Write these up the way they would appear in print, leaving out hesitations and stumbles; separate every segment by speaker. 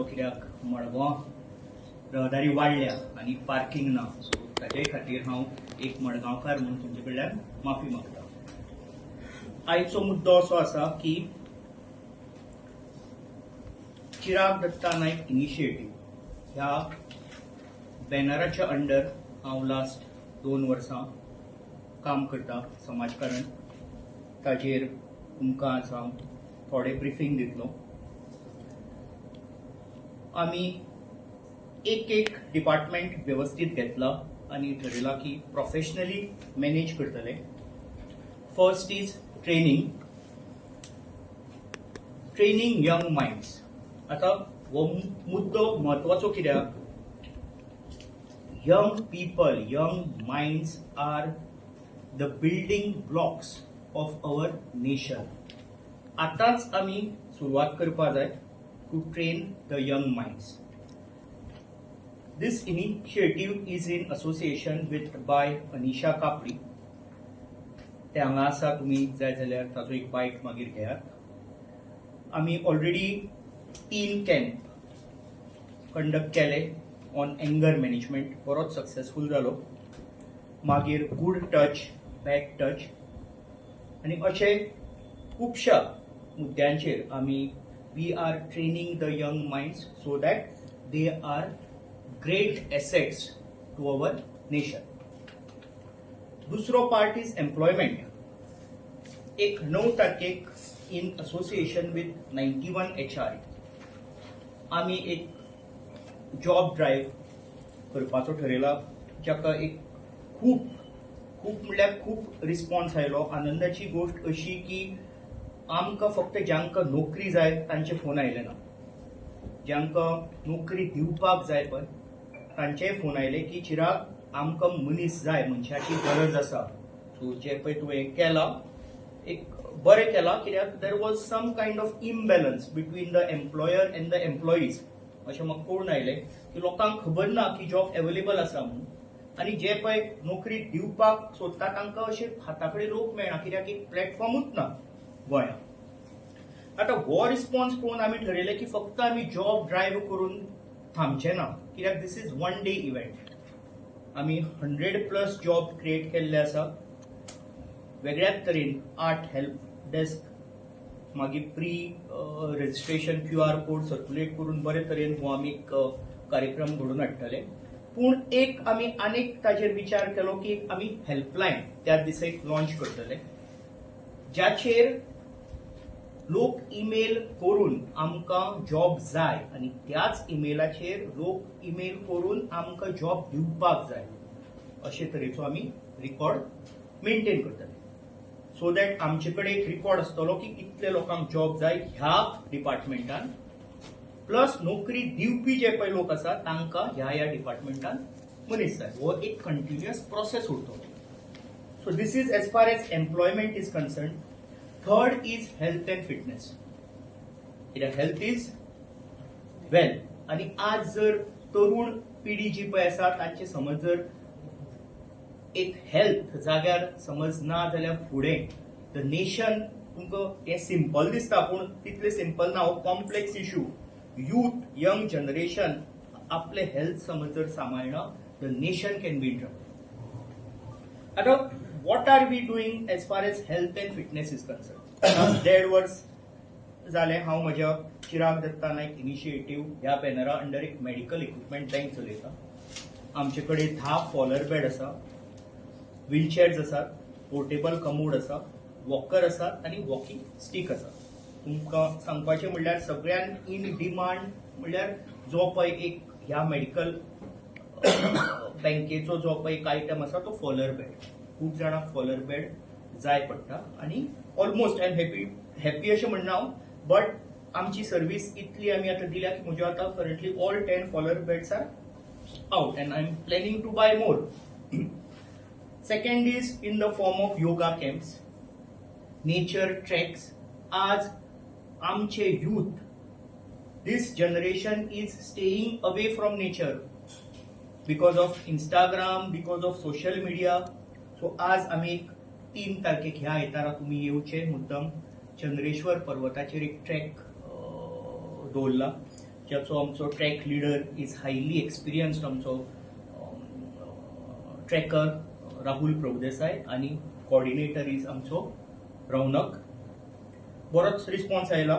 Speaker 1: जालो कित्याक मडगांव रहदारी वाडल्या आनी पार्किंग ना, सो ताचे खातीर हांव एक मडगांवकार म्हणून तुमचे कडल्यान माफी मागता. आयचो मुद्दो असो आसा की चिराग दत्ता नायक इनिशिएटीव ह्या बॅनराच्या अंडर हांव लास्ट 2 वर्सां काम करता समाजकारण. ताजेर तुमकां आज हांव थोडे ब्रिफींग दितलो. आमी एक डिपार्टमेंट व्यवस्थित घेतला आनी ठरयलां की प्रोफेशनली मॅनेज करतले. First is training young minds. आता हो मुद्दो म्हत्वाचो कित्याक young people, young minds are the building blocks of our nation. आताच आमी सुरवात करपा जाय to train the young minds. This initiative is in association with by Anisha Kapri. ते हांगा आसा, तुमी जाय जाल्यार ताचो एक बायट मागीर घेयात. आमी ऑलरेडी 3 कॅम्प कंडक्ट केले ऑन एंगर मॅनेजमेंट. बरोच सक्सेसफूल जालो. मागीर गुड टच, बॅड टच आनी अशे खुबशा मुद्द्यांचेर आमी we are training the young minds so that they are great assets to our nation. दुसरो पार्ट इज एम्प्लॉयमेंट. 9 तारखेक इन असोसिएशन विथ 91 HR आमी एक जॉब ड्रायव्ह करपाचो ठरयला, जाका एक खूप म्हणल्यार खूप रिस्पॉन्स आयलो. आनंदाची गोष्ट अशी की आमकां फक्त ज्यांकां नोकरी जाय तांचे फोन आयले ना, ज्यांकां नोकरी दिवपाक जाय पळय तांचेय फोन आयले की चिराग आमकां मनीस जाय, मनशाची गरज आसा. सो जे पळय तुवें केलां एक बरें केलां, कित्याक there was some kind of imbalance between the employer and the employees. अशें म्हाका कळून आयलें की लोकांक खबर ना की जॉब अवेलेबल आसा म्हणून, आनी जे पळय नोकरी दिवपाक सोदता तांकां अशे हाता कडेन लोक मेळना, कित्याक एक प्लॅटफॉर्मूच ना गोंयांत. आतां हो रिस्पॉन्स पळोवन आमी ठरयलें की फक्त आमी जॉब ड्रायव्ह करून थांबचे ना, कित्याक दीस इज 1 डे इव्हेंट. आमी 100+ जॉब क्रिएट केल्ले आसा. वेगळ्याच तरेन 8 हेल्प डेस्क, मागीर pre registration QR code circulate करून बरे तरेन हो आमी कार्यक्रम घडोवन हाडटले. पूण आमी आनीक ताचेर विचार केलो की आमी हेल्पलायन त्या दिसा लॉन्च करतले, ज्याचेर लोक ईमेल करून आमकां जॉब जाय आनी त्याच ईमेलाचेर लोक ईमेल करून आमकां जॉब दिवपाक जाय अशे तरेचो आमी रिकॉर्ड मेंटेन करतले. सो दॅट आमचे कडेन एक रिकॉर्ड आसतलो की कितले लोकांक जॉब जाय ह्या डिपार्टमेंटान, प्लस नोकरी दिवपी जे पळय लोक आसा तांकां ह्या डिपार्टमेंटान मनीस जाय. हो एक कंटिन्युअस प्रोसेस उरतलो. So this is age far age employment is concern. Third is health and fitness. Health is wealth. आनी आज जर तरुण पिढी जी पळय आसा तांचे समज जर एक हेल्थ जाग्यार समज ना जाल्यार फुडें द नेशन, तुमकां हें सिंपल दिसता पूण तितलें सिंपल ना. हो complex issue. Youth, young generation आपले हेल्थ समज जर सांबाळना the nation can be in trouble. आतां what are we doing as far as health and fitness is concern. 1.5 वर्स जालें हांव म्हज्या चिराग दत्ता नायक इनिशिएटीव ह्या बॅनरा अंडर एक मेडिकल इक्विपमेंट बँक चलयता. आमचे कडेन 10 फॉलर बेड आसा, व्हीलचेअर्स आसात, पोर्टेबल कमोड आसा, वॉकर आसात आनी वॉकिंग स्टीक आसा. तुमकां सांगपाचें म्हणल्यार सगळ्यात इन डिमांड म्हणल्यार जो पळय एक ह्या मेडिकल बँकेचो जो पळय एक आयटम आसा तो फॉलर बेड. खूब जाणांक फॉलर बेड जाय पडटा आनी ऑलमोस्ट आय एम हॅपी अशें म्हणना हांव, बट आमची सर्वीस इतली आमी आतां दिल्या की म्हज्यो आतां currently all 10 Fowler beds are out and I am planning to buy more. Second is in the form of yoga camps, nature treks. आज आमचे youth, this generation is staying away from nature because of Instagram, because of social media. So आज आमी 3 तारखेक ह्या आयतारा तुमी येवचे मुद्दम चंद्रेश्वर पर्वताचेर एक ट्रॅक दवरला. ज्याचो आमचो track leader is highly experienced आमचो ट्रॅकर राहुल प्रभुदेसाय आणि कोऑर्डिनेटर इज आमचो रौनक. बरोच रिस्पॉन्स आयला.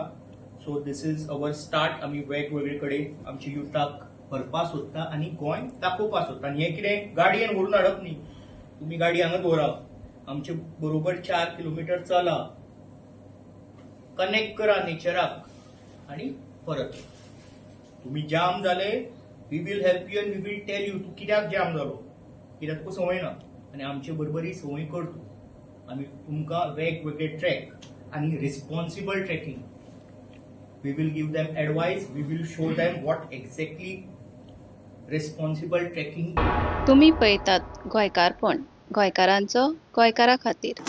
Speaker 1: So this is our start. आमी वेगवेगळे कडेन आमच्या युथाक व्हरपा सोदता आनी गोंय दाखोवपा सोदता. आनी हें कितें गाडयेन व्हरून हाडप न्ही. तुमी गाडी हांगा दवरा, आमचे बरोबर 4 किलोमीटर चला, कनेक्ट करा नेचराक आनी परत. तुम्ही जाम जाले, we will help you and we will tell you तू कित्याक जाम जालो, कित्याक तुका संवय ना आनी आमचे बरोबर ही संवय कर तूं. आमी तुमकां वेगवेगळे ट्रॅक आनी responsible tracking, we will give them advice, we will show them what exactly responsible tracking.
Speaker 2: तुम्ही पळयतात गोंयकारपण, गोंयकारांचो गोंयकारा खातीर.